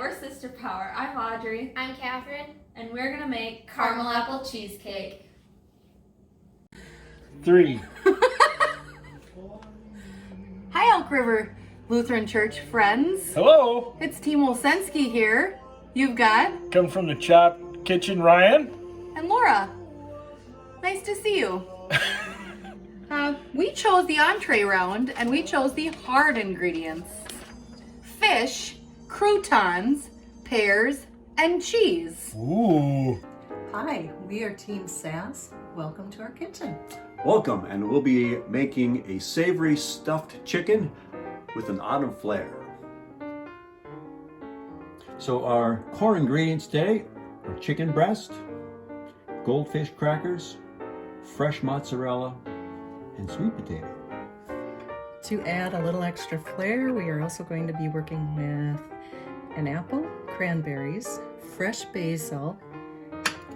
your sister power. I'm Audrey. I'm Catherine. And we're gonna make caramel apple cheesecake. 3. Hi, Elk River Lutheran Church friends. Hello. It's Team Olsensky here. You've got... Come from the Chop Kitchen, Ryan. And Laura. Nice to see you. We chose the entree round, and we chose the hard ingredients. Fish, croutons, pears, and cheese. Ooh. Hi, we are Team Sass. Welcome to our kitchen. Welcome, and we'll be making a savory stuffed chicken with an autumn flair. So our core ingredients today are chicken breast, goldfish crackers, fresh mozzarella, and sweet potato. To add a little extra flair, we are also going to be working with an apple, cranberries, fresh basil,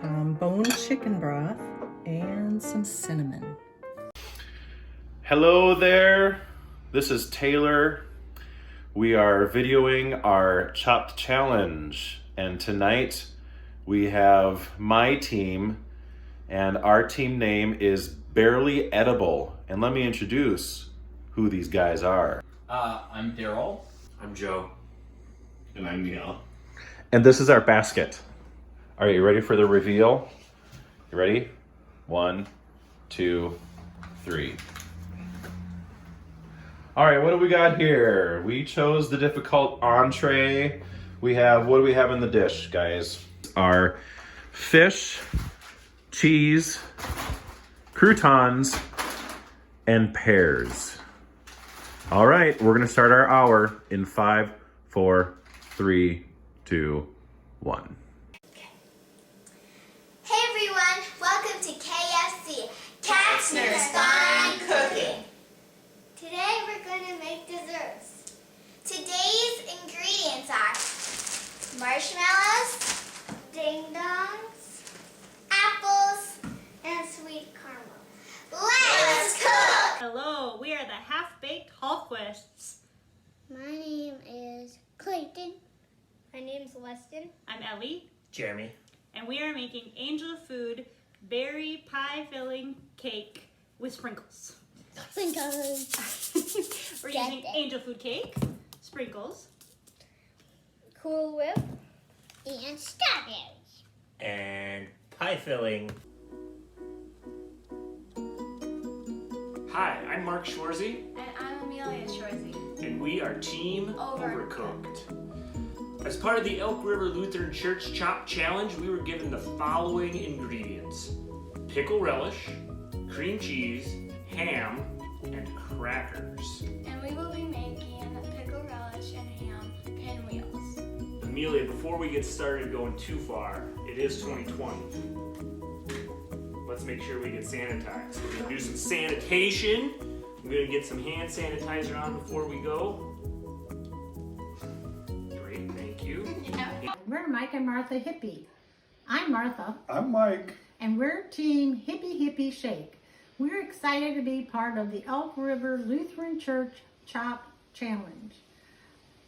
boned chicken broth, and some cinnamon. Hello there, this is Taylor. We are videoing our Chopped Challenge, and tonight we have my team, and our team name is Barely Edible. And let me introduce who these guys are. I'm Daryl. I'm Joe. And I'm Neil. And this is our basket. All right, you ready for the reveal? You ready? 1, 2, 3. All right, what do we got here? We chose the difficult entree. What do we have in the dish, guys? Our fish, cheese, croutons, and pears. All right, we're gonna start our hour in 5, 4, 3, 2, 1. Hey everyone, welcome to KFC, Katzner's Fine Cooking. Today we're going to make desserts. Today's ingredients are marshmallows, ding-dongs, apples, and sweet caramel. Let's cook! Hello, we are the Half-Baked Hallquists. My name is Clayton. My name's Weston. I'm Ellie. Jeremy. And we are making Angel Food berry pie filling cake with sprinkles. Sprinkles. We're using Angel Food cake, sprinkles, Cool Whip, and strawberries. And pie filling. Hi, I'm Mark Schwarzy. And I'm Amelia Shorzy. And we are Team Overcooked. Overcooked. As part of the Elk River Lutheran Church Chop Challenge, we were given the following ingredients: pickle relish, cream cheese, ham, and crackers. And we will be making pickle relish and ham pinwheels. Amelia, before we get started going too far, it is 2020. Let's make sure we get sanitized. We're gonna do some sanitation. I'm gonna get some hand sanitizer on before we go. Great, thank you. We're Mike and Martha Hippie. I'm Martha. I'm Mike. And we're Team Hippie Hippie Shake. We're excited to be part of the Elk River Lutheran Church Chop Challenge.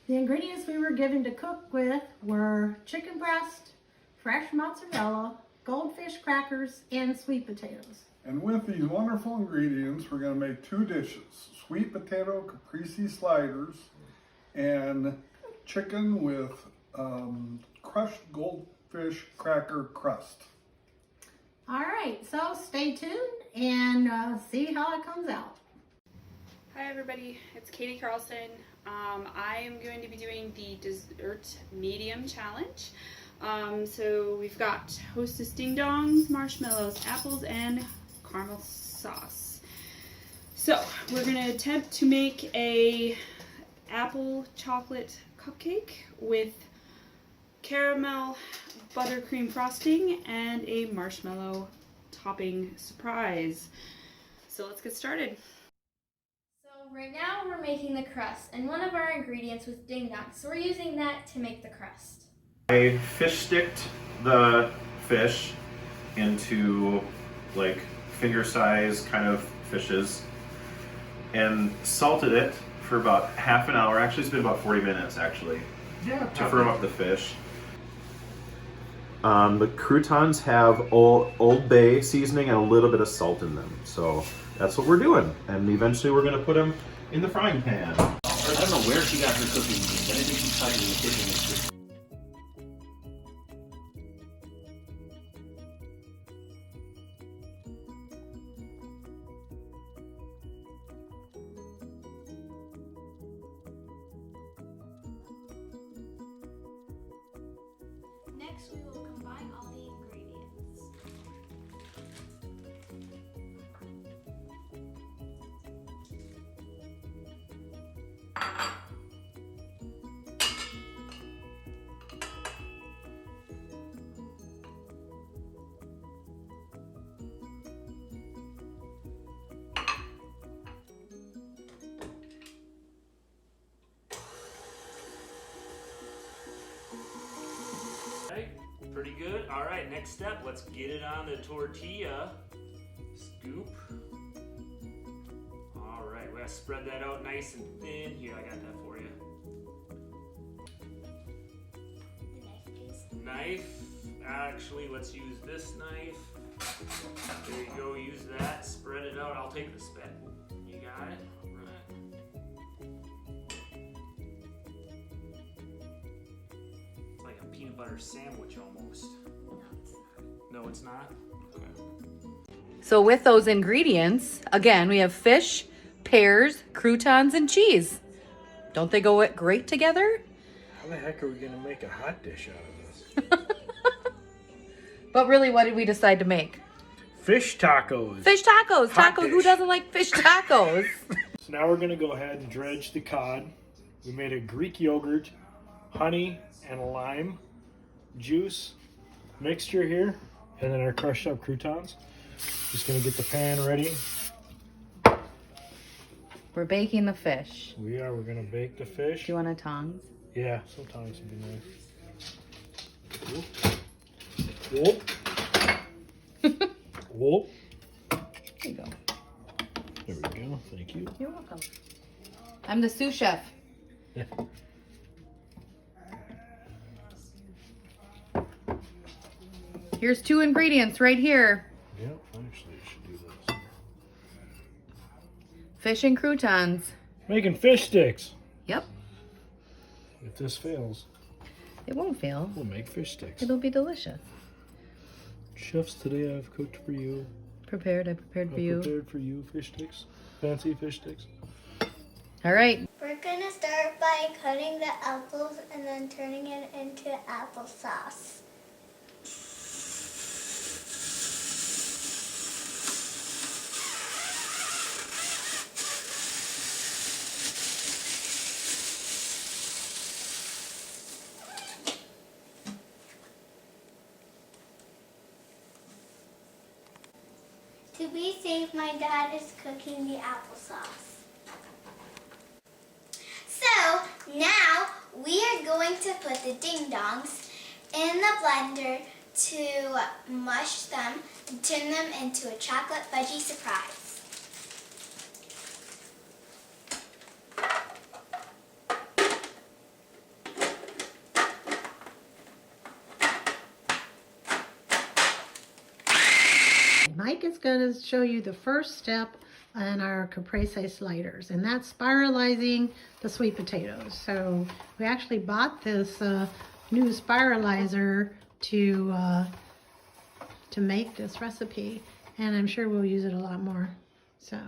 The ingredients we were given to cook with were chicken breast, fresh mozzarella, goldfish crackers, and sweet potatoes. And with these wonderful ingredients, we're going to make 2 dishes. Sweet potato caprese sliders and chicken with crushed goldfish cracker crust. All right, so stay tuned and see how it comes out. Hi everybody, it's Katie Carlson. I am going to be doing the dessert medium challenge. So we've got Hostess Ding Dongs, marshmallows, apples, and caramel sauce. So we're going to attempt to make a apple chocolate cupcake with caramel buttercream frosting and a marshmallow topping surprise. So let's get started. So right now we're making the crust, and one of our ingredients was ding dongs, so we're using that to make the crust. I fish sticked the fish into like finger size kind of fishes and salted it for about half an hour. Actually, it's been about 40 minutes actually. to firm up the fish. The croutons have Old Bay seasoning and a little bit of salt in them. So that's what we're doing. And eventually we're going to put them in the frying pan. I don't know where she got her cooking beans. Anything she touches in the kitchen is just... Next, we will combine all the ingredients. Okay, pretty good. All right, next step, let's get it on the tortilla. Scoop. All right, we gotta spread that out nice and thin. Here, I got that for you. Knife. Actually, let's use this knife. There you go, use that. Spread it out. I'll take the spit. You got it? All right. It's like a peanut butter sandwich almost. No, it's not? Okay. So with those ingredients, again, we have fish, pears, croutons, and cheese. Don't they go great together? How the heck are we gonna make a hot dish out of this? But really, what did we decide to make? Fish tacos. Fish tacos. Hot Tacos. dish. Who doesn't like fish tacos? So now we're gonna go ahead and dredge the cod. We made a Greek yogurt, honey, and lime juice mixture here, and then our crushed up croutons. Just gonna get the pan ready. We're baking the fish. We are. We're gonna bake the fish. Do you want a tongs? Yeah, sometimes it'd be nice. Whoop. Whoop. Whoop. There you go. There we go. Thank you. You're welcome. I'm the sous chef. Here's 2 ingredients right here. Yeah, actually, I should do this. Fish and croutons. Making fish sticks. Yep. If this fails, It won't fail. we'll make fish sticks. It'll be delicious. Chefs, today I've cooked for you. I prepared for you. Prepared for you fish sticks. Fancy fish sticks. All right. We're gonna start by cutting the apples and then turning it into applesauce. To be safe, my dad is cooking the applesauce. So now we are going to put the ding-dongs in the blender to mush them and turn them into a chocolate fudgy surprise. Mike is going to show you the first step on our caprese sliders, and that's spiralizing the sweet potatoes. So we actually bought this new spiralizer to make this recipe, and I'm sure we'll use it a lot more. So,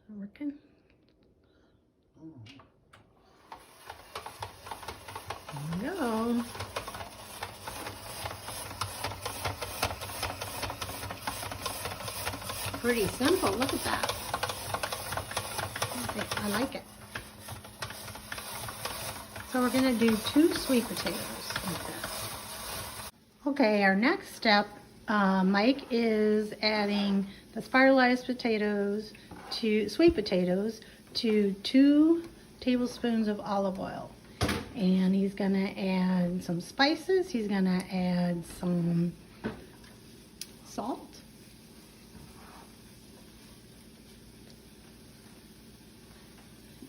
working. There we go. Pretty simple. Look at that. Okay, I like it. So we're going to do 2 sweet potatoes like this. Okay, our next step, Mike is adding the spiralized potatoes to sweet potatoes to 2 tablespoons of olive oil. And he's going to add some spices. He's going to add some salt.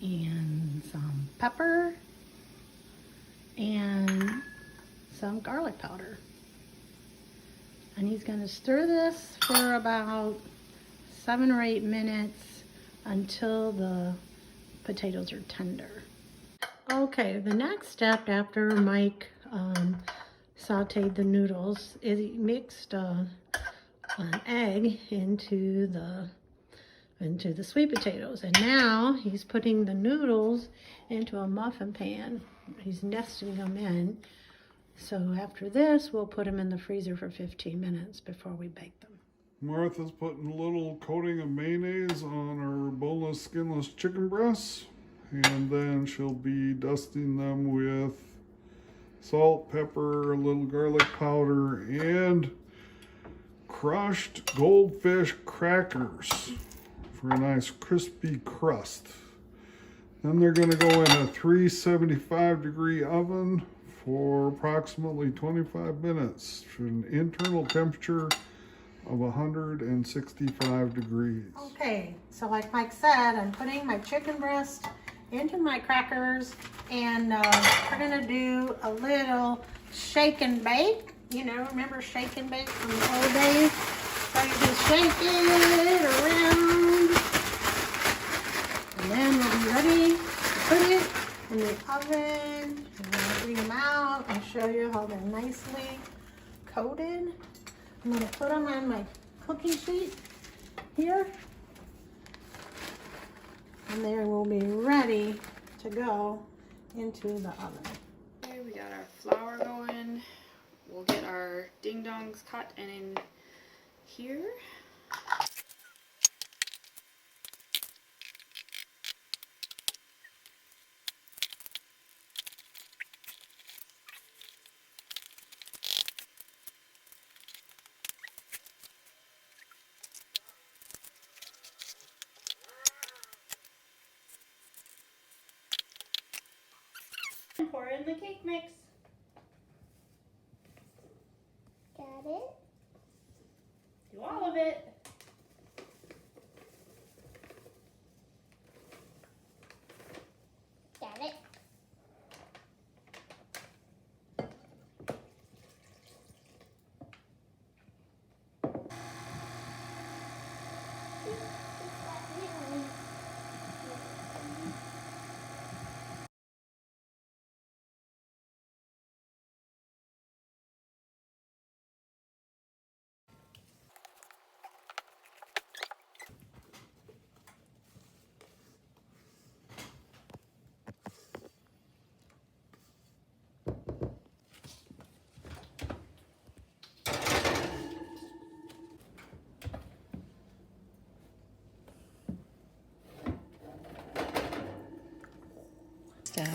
And some pepper some garlic powder. And he's going to stir this for about 7 or 8 minutes until the potatoes are tender. Okay, the next step after Mike sauteed the noodles is he mixed an egg into the sweet potatoes, and now he's putting the noodles into a muffin pan. He's nesting them in. So after this, we'll put them in the freezer for 15 minutes before we bake them. Martha's putting a little coating of mayonnaise on her boneless, skinless chicken breasts, and then she'll be dusting them with salt, pepper, a little garlic powder, and crushed goldfish crackers for a nice crispy crust. Then they're going to go in a 375-degree oven for approximately 25 minutes to an internal temperature of 165 degrees. Okay, so like Mike said, I'm putting my chicken breast into my crackers, and we're gonna do a little shake and bake. You know, remember shake and bake from the old days? So you just shake it around, and then we'll be ready to put it in the oven. I'm gonna bring them out and show you how they're nicely coated. I'm gonna put them on my cooking sheet here, and they will be ready to go into the oven. Okay, we got our flour going. We'll get our ding dongs cut and in here. And pour in the cake mix. Got it? Do all of it. Got it?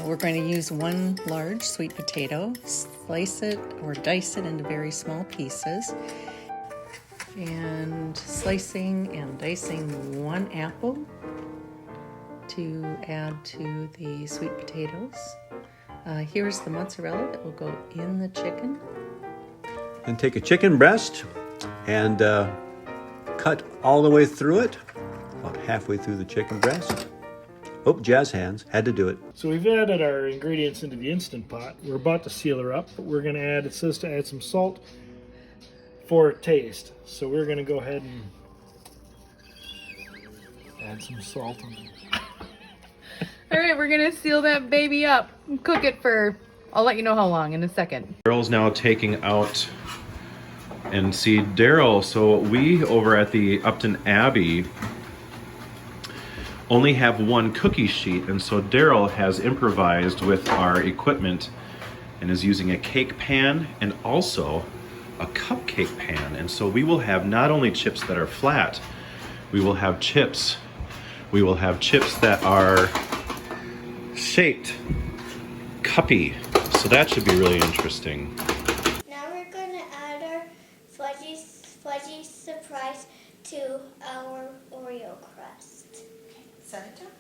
We're going to use one large sweet potato, slice it or dice it into very small pieces, and slicing and dicing one apple to add to the sweet potatoes. Here's the mozzarella that will go in the chicken. Then take a chicken breast and cut all the way through it, about halfway through the chicken breast. Oh, jazz hands, had to do it. So we've added our ingredients into the Instant Pot. We're about to seal her up. We're going to add, it says to add some salt for taste. So we're going to go ahead and add some salt in there. All right, we're gonna seal that baby up and cook it for, I'll let you know how long in a second. Daryl's now taking out and see Daryl. So we over at the Upton Abbey only have one cookie sheet, and so Daryl has improvised with our equipment and is using a cake pan and also a cupcake pan. And so we will have not only chips that are flat, we will have chips that are shaped cuppy. So that should be really interesting. Now we're going to add our fudgy surprise to our Oreo crust. Set it down.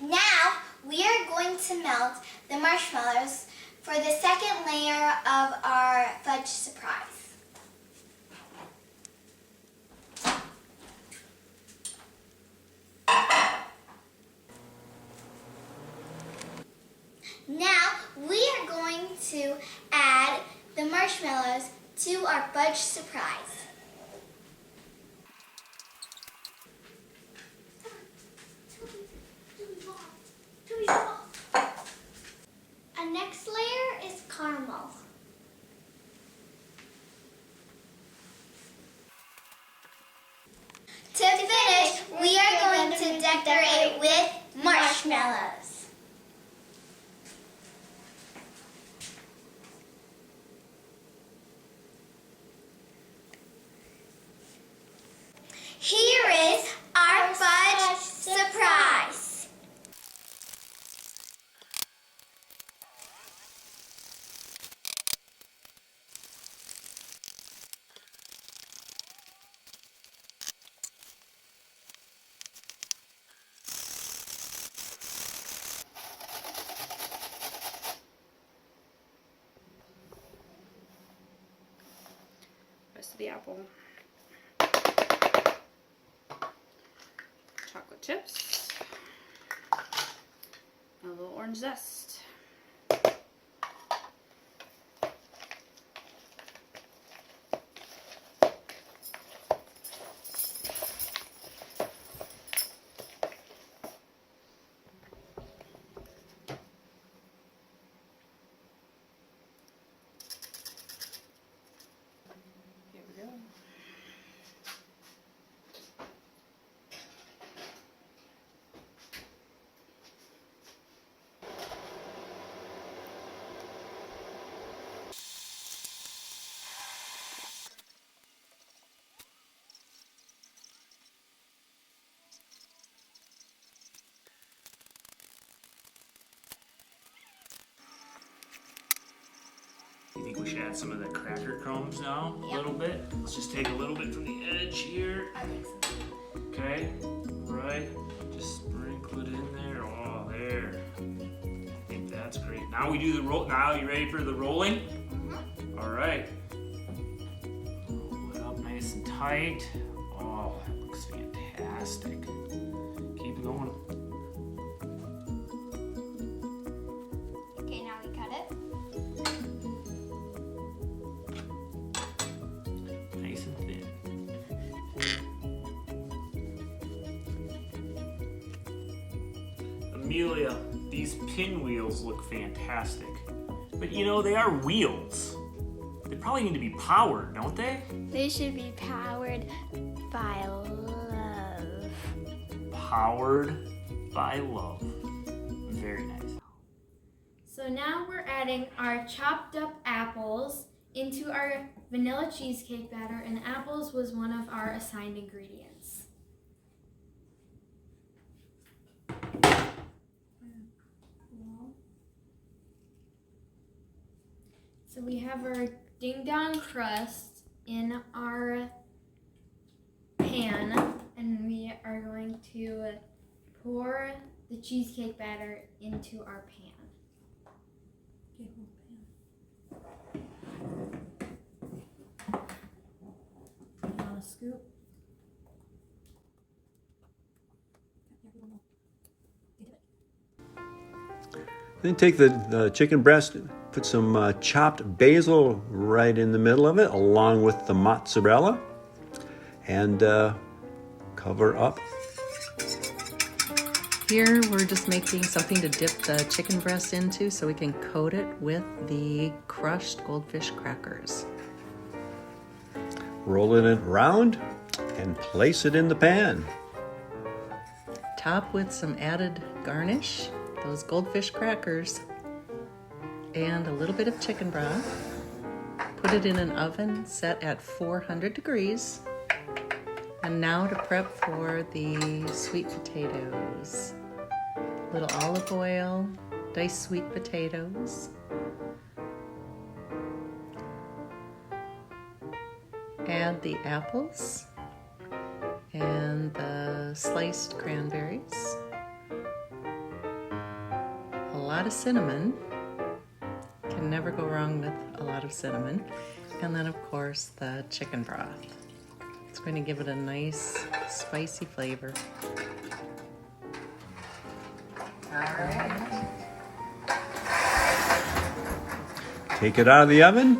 Now we are going to melt the marshmallows for the second layer of our fudge surprise. marshmallows to our fudge surprise. Our next layer is caramel. To finish, we are going to decorate with marshmallows. Here is our fudge surprise. Rest of the apple. Chocolate chips. A little orange zest. Here we go. You think we should add some of the cracker crumbs now? A little bit? Let's just take a little bit from the edge here. I think so. Okay, right. Just sprinkle it in there. Oh, there. I think that's great. Now we do the roll. Now you ready for the rolling? All right. Roll it up nice and tight. Oh, that looks fantastic. Keep it going. Okay, now we cut it. Nice and thin. Amelia, these pinwheels look fantastic. But you know, they are wheels. They probably need to be powered, don't they? They should be powered by love. Powered by love. Very nice. So now we're adding our chopped up apples into our vanilla cheesecake batter, and apples was one of our assigned ingredients. So we have our ding dong crust in our pan, and we are going to pour the cheesecake batter into our pan. You want a scoop? Then take the chicken breast, put some chopped basil right in the middle of it, along with the mozzarella, and cover up. Here we're just making something to dip the chicken breast into so we can coat it with the crushed goldfish crackers. Roll it around and place it in the pan. Top with some added garnish, those goldfish crackers, and a little bit of chicken broth. Put it in an oven set at 400 degrees. And now to prep for the sweet potatoes. A little olive oil, diced sweet potatoes. Add the apples and the sliced cranberries. A lot of cinnamon. Can never go wrong with a lot of cinnamon. And then of course the chicken broth. It's going to give it a nice spicy flavor. All right. Take it out of the oven,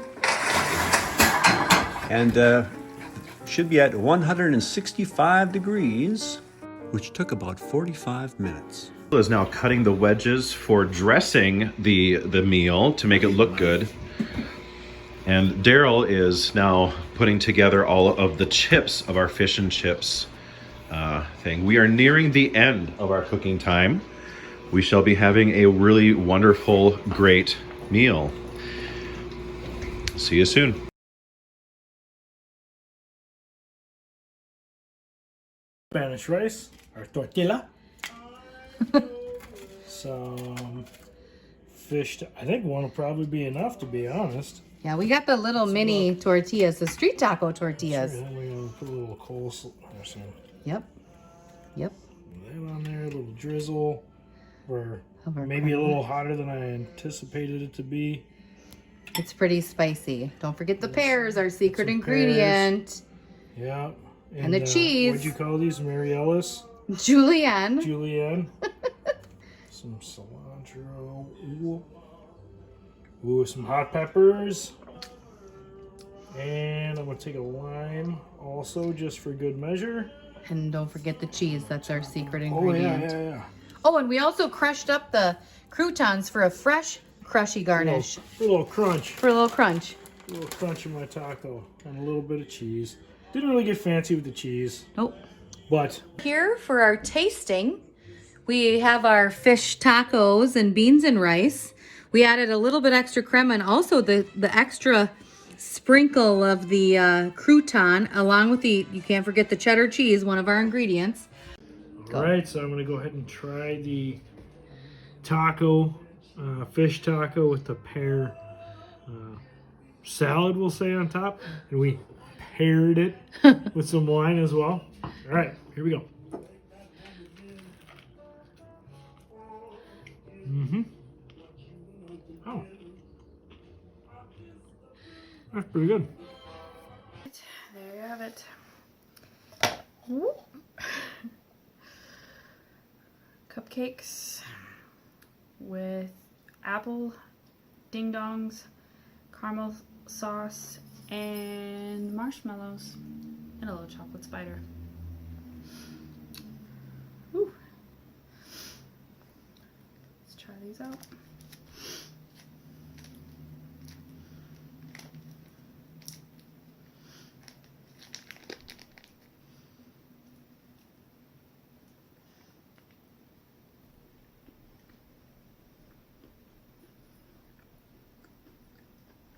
and should be at 165 degrees, which took about 45 minutes. Is now cutting the wedges for dressing the meal to make it look good. And Daryl is now putting together all of the chips of our fish and chips thing. We are nearing the end of our cooking time. We shall be having a really wonderful, great meal. See you soon. Spanish rice, or tortilla. Some fish. I think one will probably be enough, to be honest. Yeah, we got the little mini tortillas, the street taco tortillas. Sure, then we're gonna put a little coleslaw or some. Yep. Yep. That on there, a little drizzle, or Over maybe a corn. little hotter than I anticipated it to be. It's pretty spicy. Don't forget the pears, our secret Some ingredient. Yeah. And the cheese. What'd you call these? Mary Ellis? Julienne. Julienne. Some cilantro. Ooh. Ooh, some hot peppers. And I'm going to take a lime also, just for good measure. And don't forget the cheese. That's our secret Oh, ingredient. yeah. Oh, and we also crushed up the croutons for a fresh crushy garnish. For a little crunch. For a little crunch. A little crunch in my taco. And a little bit of cheese. Didn't really get fancy with the cheese. Nope. But here for our tasting, we have our fish tacos and beans and rice. We added a little bit extra crema and also the extra sprinkle of the crouton, along with you can't forget the cheddar cheese, one of our ingredients. All right, so I'm going to go ahead and try the taco, fish taco with the pear salad, we'll say, on top. And we paired it with some wine as well. All right, here we go. Oh. That's pretty good. There you have it. Cupcakes with apple ding dongs, caramel sauce, and marshmallows, and a little chocolate spider. Woo. Let's try these out.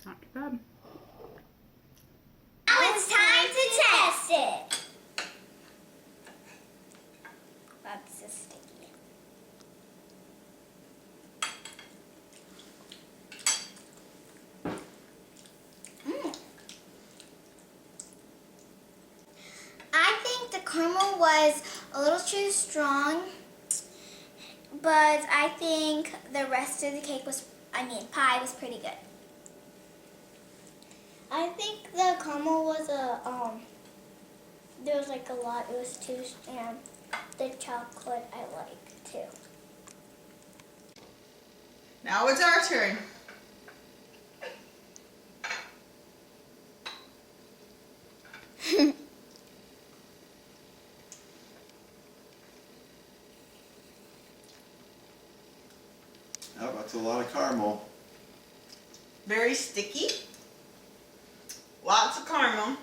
Not too bad. Now it's time to test it. That's so sticky. I think the caramel was a little too strong, but I think the rest of the pie was pretty good. I think the caramel was there was like a lot, it was too, and the chocolate I like too. Now it's our turn. Oh, that's a lot of caramel. Very sticky. Lots of caramel.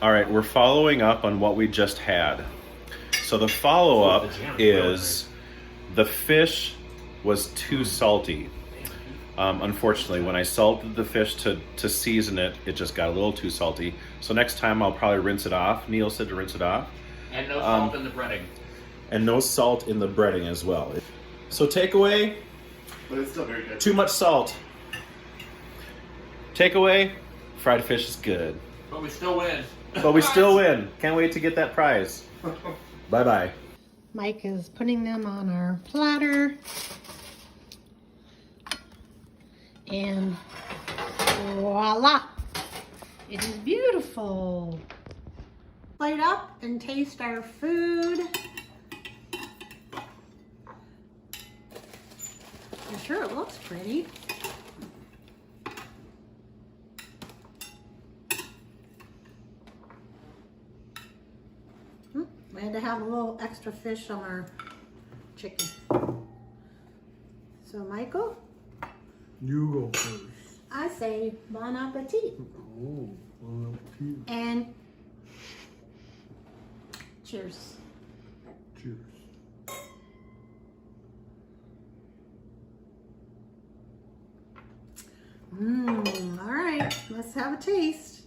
All right, we're following up on what we just had. So the follow-up is the fish was too salty. Unfortunately, when I salted the fish to season it, it just got a little too salty. So next time I'll probably rinse it off. Neil said to rinse it off. And no salt in the breading. And no salt in the breading as well. So takeaway, But it's still very good. too much salt. Takeaway, fried fish is good. But we still win. But we still win. Can't wait to get that prize. Bye-bye. Mike is putting them on our platter. And voila! It is beautiful. Plate up and taste our food. I'm sure it looks pretty. We had to have a little extra fish on our chicken. So Michael, You go first. I say bon appetit. Oh, bon appetit. And cheers. Cheers. All right, let's have a taste.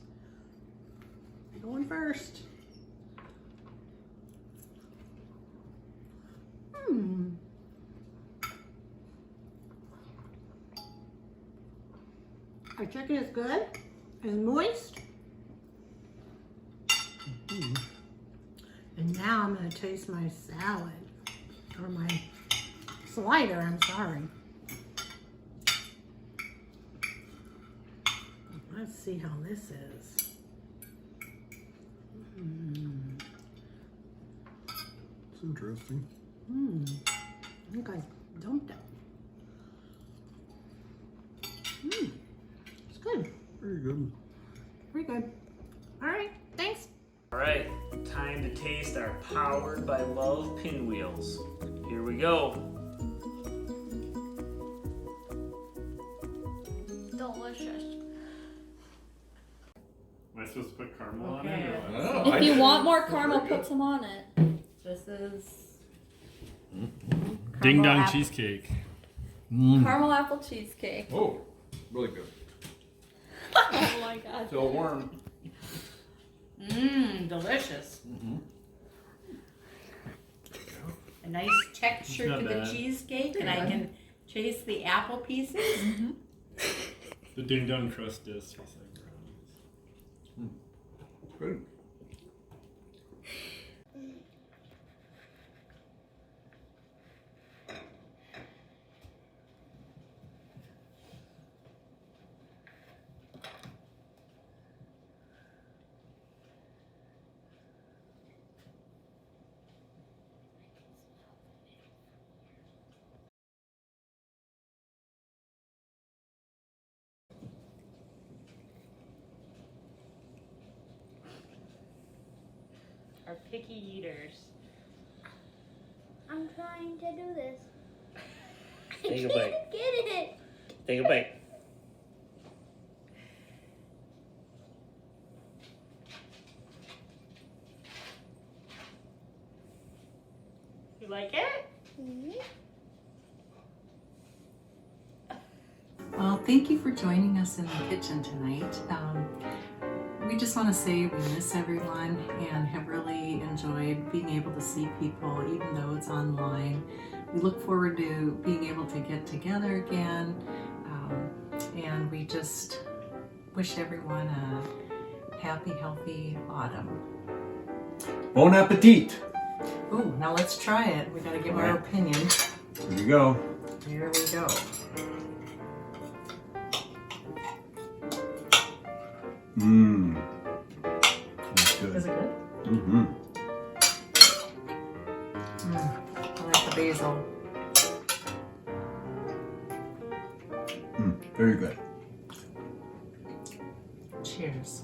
Going first. Our chicken is good. It's moist. And now I'm going to taste my salad. Or my slider, I'm sorry. Let's see how this is. It's interesting. I think I dumped it. It's good. Very good. Very good. All right, thanks. All right, time to taste our Powered by Love pinwheels. Here we go. Delicious. Am I supposed to put caramel on Okay. it? Oh, If you want more caramel, put some on it. This is Ding caramel dong apple- cheesecake. Caramel apple cheesecake. Oh, really good. Oh my god. Still warm. Delicious. A nice It's texture not to the bad. cheesecake, and I can taste the apple pieces. The ding dong crust does taste like brownies. Good. Our picky eaters. I'm trying to do this. Take a bite. Get it. Take a bite. You like it? Well, thank you for joining us in the kitchen tonight. We just want to say we miss everyone and have really enjoyed being able to see people, even though it's online. We look forward to being able to get together again, and we just wish everyone a happy, healthy autumn. Bon appetit! Ooh, now let's try it. We gotta give our opinion. Here you go. Here we go. Mmm. That's good. Is it good? Mm-hmm. I like the basil. Very good. Cheers.